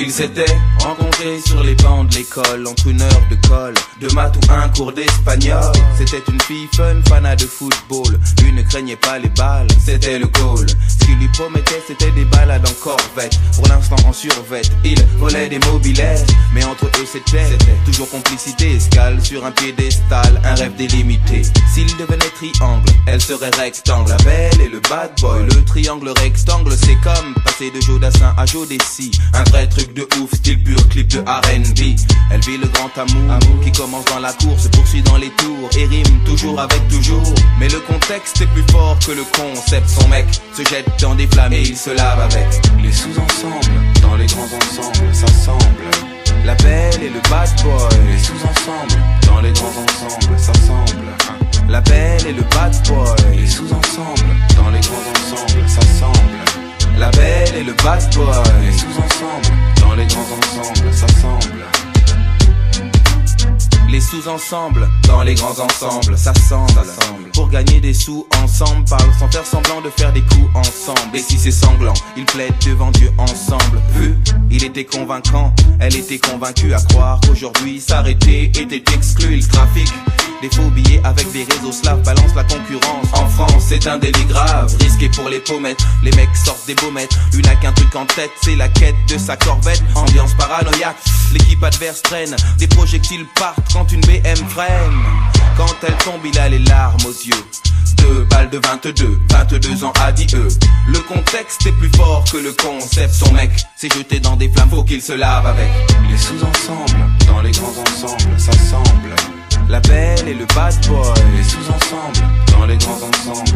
Ils s'étaient rencontrés sur les bancs de l'école, entre une heure de colle, de maths ou un cours d'espagnol. C'était une fille fun, fanat de football. Lui ne craignait pas les balles, c'était le goal. Ce qu'il lui promettait, c'était des balades en corvette. Pour l'instant en survette, il volait des mobilettes. Mais entre eux c'était toujours complicité. Escale sur un piédestal, un rêve délimité. S'il devenait triangle, elle serait rectangle. La belle et le bad boy, le triangle rectangle. C'est comme passer de Jodassin à Jodeci. Un vrai truc de ouf, style pur clip de R&B. Elle vit le grand amour qui commence dans la cour, se poursuit dans les tours et rime toujours avec toujours. Mais le contexte est plus fort que le concept. Son mec se jette dans des flammes et il se lave avec. Les sous-ensembles, dans les grands ensembles, s'assemblent. La belle et le bad boy. Les sous-ensembles, dans les grands ensembles, s'assemblent. La belle et le bad boy. Les sous-ensembles, dans les grands ensembles, s'assemblent. La belle et le bad boy. Les sous-ensembles, dans les grands ensembles, s'assemblent. Les sous-ensembles, dans les grands ensembles, s'assemblent. Pour gagner des sous ensemble, parlent sans faire semblant de faire des coups ensemble. Et si c'est sanglant, ils plaident devant Dieu ensemble. Vu, il était convaincant, elle était convaincue à croire qu'aujourd'hui s'arrêter était exclu. Il trafic des faux billets avec des réseaux slaves, balance la concurrence. En France, c'est un délit grave, risqué pour les pommettes. Les mecs sortent des baumettes, une a qu'un truc en tête, c'est la quête de sa corvette. Ambiance paranoïaque, l'équipe adverse traîne, des projectiles partent quand une BM freine. Quand elle tombe, il a les larmes aux yeux. 2 balles de 22 ans a dit eux. Le contexte est plus fort que le concept. Son mec s'est jeté dans des flammes, faut qu'il se lave avec. Les sous-ensembles, dans les grands ensembles, s'assemblent. La belle et le bad boy. Les sous-ensembles, dans les grands ensembles,